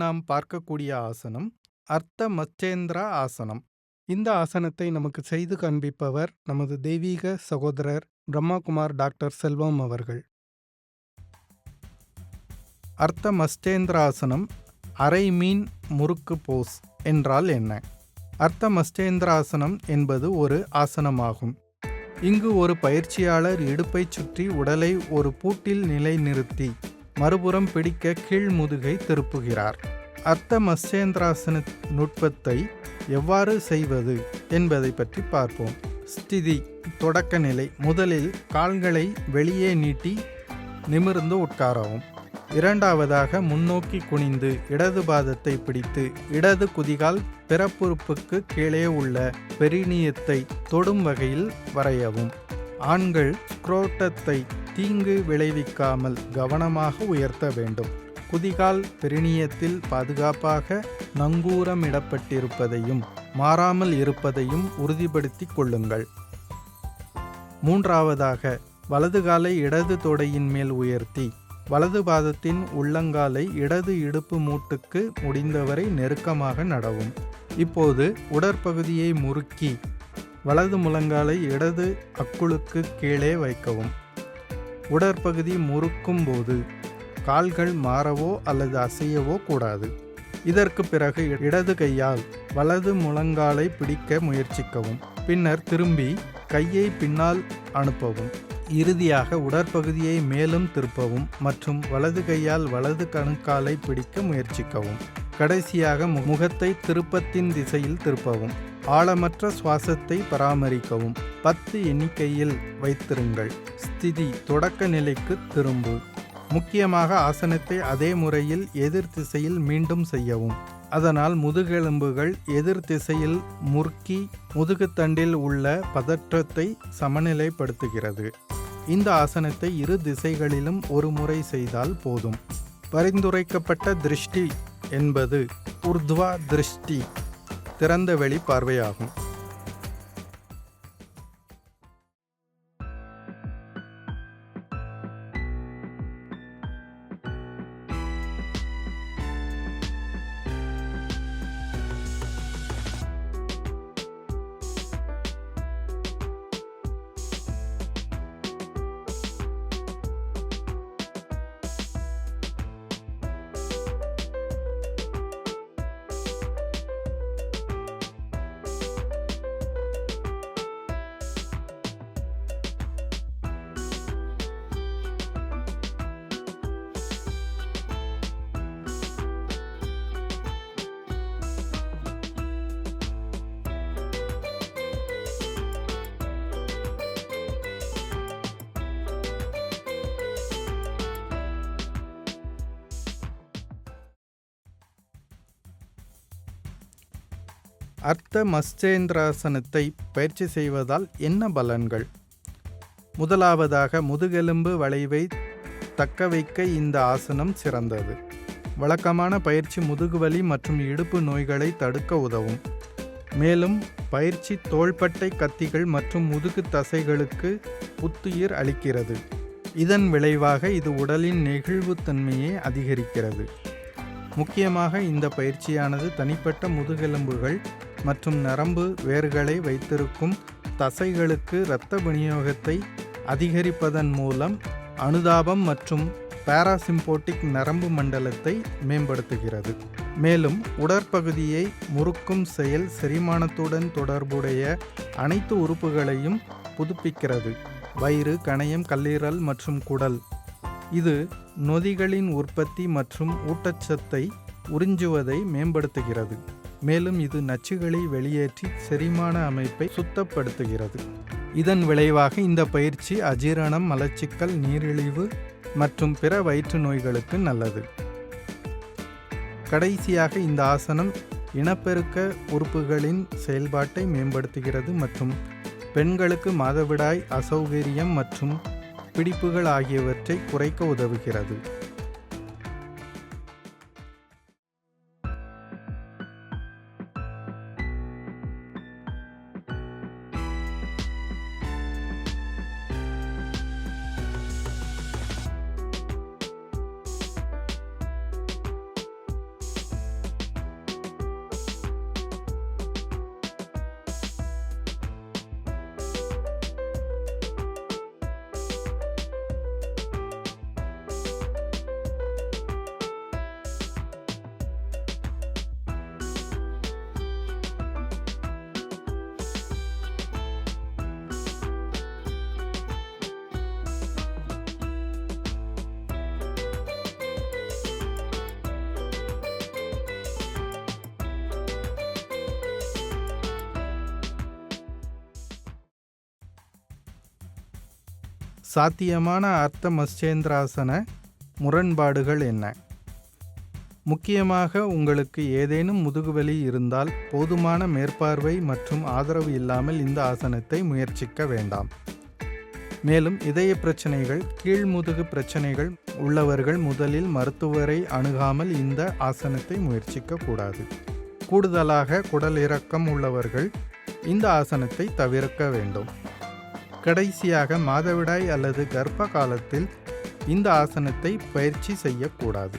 நாம் பார்க்கக்கூடிய ஆசனம் அர்த்த மச்சேந்திரா ஆசனம். இந்த ஆசனத்தை நமக்கு செய்து காண்பிப்பவர் நமது தெய்வீக சகோதரர் பிரம்மாகுமார் டாக்டர் செல்வம் அவர்கள். அர்த்த மஸ்டேந்திராசனம் அரை மீன் முறுக்கு போஸ் என்றால் என்ன? அர்த்த மஸ்டேந்திராசனம் என்பது ஒரு ஆசனமாகும். இங்கு ஒரு பயிற்சியாளர் இடுப்பை சுற்றி உடலை ஒரு பூட்டில் நிலைநிறுத்தி மறுபுறம் பிடிக்க கீழ் முதுகை திருப்புகிறார். அர்த்த மஸ்டேந்திராசன நுட்பத்தை எவ்வாறு செய்வது என்பதை பற்றி பார்ப்போம். ஸ்திதி தொடக்க நிலை. முதலில் கால்களை வெளியே நீட்டி நிமிர்ந்து உட்காரவும். இரண்டாவதாக முன்னோக்கி குனிந்து இடது பாதத்தை பிடித்து இடது குதிகால் பிறப்புறுப்புக்கு கீழே உள்ள பெரினியத்தை தொடும் வகையில் வரையவும். ஆண்கள் ஸ்க்ரோட்டத்தை தீங்கு விளைவிக்காமல் கவனமாக உயர்த்த வேண்டும். குதிகால் பெரினியத்தில் பாதுகாப்பாக நங்கூரமிடப்பட்டிருப்பதையும் மாறாமல் இருப்பதையும் உறுதிப்படுத்திக் கொள்ளுங்கள். மூன்றாவதாக வலது காலை இடது தொடையின் மேல் உயர்த்தி வலது பாதத்தின் உள்ளங்காலை இடது இடுப்பு மூட்டுக்கு முடிந்தவரை நெருக்கமாக நடவும். இப்போது உடற்பகுதியை முறுக்கி வலது முழங்காலை இடது அக்குளுக்கு கீழே வைக்கவும். உடற்பகுதி முறுக்கும் போது கால்கள் மாறவோ அல்லது அசையவோ கூடாது. இதற்கு பிறகு இடது கையால் வலது முழங்காலை பிடிக்க முயற்சிக்கவும். பின்னர் திரும்பி கையை பின்னால் அனுப்பவும். இறுதியாக உடற்பகுதியை மேலும் திருப்பவும் மற்றும் வலது கையால் வலது கணுக்காலை பிடிக்க முயற்சிக்கவும். கடைசியாக முகத்தை திருப்பத்தின் திசையில் திருப்பவும். ஆழமற்ற சுவாசத்தை பராமரிக்கவும். 10 எண்ணிக்கையில் வைத்திருங்கள். ஸ்திதி தொடக்க நிலைக்கு திரும்பு. முக்கியமாக ஆசனத்தை அதே முறையில் எதிர் திசையில் மீண்டும் செய்யவும். அதனால் முதுகெலும்புகள் எதிர் திசையில் முறுக்கி முதுகுத்தண்டில் உள்ள பதற்றத்தை சமநிலைப்படுத்துகிறது. இந்த ஆசனத்தை இரு திசைகளிலும் ஒரு முறை செய்தால் போதும். பரிந்துரைக்கப்பட்ட திருஷ்டி என்பது உர்த்வா திருஷ்டி, திறந்த வெளி பார்வையாகும். அர்த்த மஸ்டேந்திராசனத்தை பயிற்சி செய்வதால் என்ன பலன்கள்? முதலாவதாக முதுகெலும்பு வளைவை தக்க வைக்க இந்த ஆசனம் சிறந்தது. வழக்கமான பயிற்சி முதுகுவலி மற்றும் இடுப்பு நோய்களை தடுக்க உதவும். மேலும் பயிற்சி தோள்பட்டை கத்திகள் மற்றும் முதுகு தசைகளுக்கு புத்துயிர் அளிக்கிறது. இதன் விளைவாக இது உடலின் நெகிழ்வுத்தன்மையை அதிகரிக்கிறது. முக்கியமாக இந்த பயிற்சியானது தனிப்பட்ட முதுகெலும்புகள் மற்றும் நரம்பு வேர்களை வைத்திருக்கும் தசைகளுக்கு இரத்த விநியோகத்தை அதிகரிப்பதன் மூலம் அனுதாபம் மற்றும் பாராசிம்போட்டிக் நரம்பு மண்டலத்தை மேம்படுத்துகிறது. மேலும் உடற்பகுதியை முறுக்கும் செயல் செரிமானத்துடன் தொடர்புடைய அனைத்து உறுப்புகளையும் புதுப்பிக்கிறது. வயிறு, கணையம், கல்லீரல் மற்றும் குடல். இது நொதிகளின் உற்பத்தி மற்றும் ஊட்டச்சத்தை உறிஞ்சுவதை மேம்படுத்துகிறது. மேலும் இது நச்சுகளை வெளியேற்றி செரிமான அமைப்பை சுத்தப்படுத்துகிறது. இதன் விளைவாக இந்த பயிற்சி அஜீரணம், மலச்சிக்கல், நீரிழிவு மற்றும் பிற வயிற்று நோய்களுக்கு நல்லது. கடைசியாக இந்த ஆசனம் இனப்பெருக்க உறுப்புகளின் செயல்பாட்டை மேம்படுத்துகிறது மற்றும் பெண்களுக்கு மாதவிடாய், அசௌகரியம் மற்றும் பிடிப்புகள் ஆகியவற்றை குறைக்க உதவுகிறது. சாத்தியமான அர்த்த மத்ஸ்யேந்திராசன முரண்பாடுகள் என்ன? முக்கியமாக உங்களுக்கு ஏதேனும் முதுகுவலி இருந்தால் போதுமான மேற்பார்வை மற்றும் ஆதரவு இல்லாமல் இந்த ஆசனத்தை முயற்சிக்க வேண்டாம். மேலும் இதய பிரச்சனைகள், கீழ்முதுகு பிரச்சனைகள் உள்ளவர்கள் முதலில் மருத்துவரை அணுகாமல் இந்த ஆசனத்தை முயற்சிக்க கூடாது. கூடுதலாக குடல் இறக்கம் உள்ளவர்கள் இந்த ஆசனத்தை தவிர்க்க வேண்டும். கடைசியாக மாதவிடாய் அல்லது கர்ப்ப காலத்தில் இந்த ஆசனத்தை பயிற்சி செய்யக்கூடாது.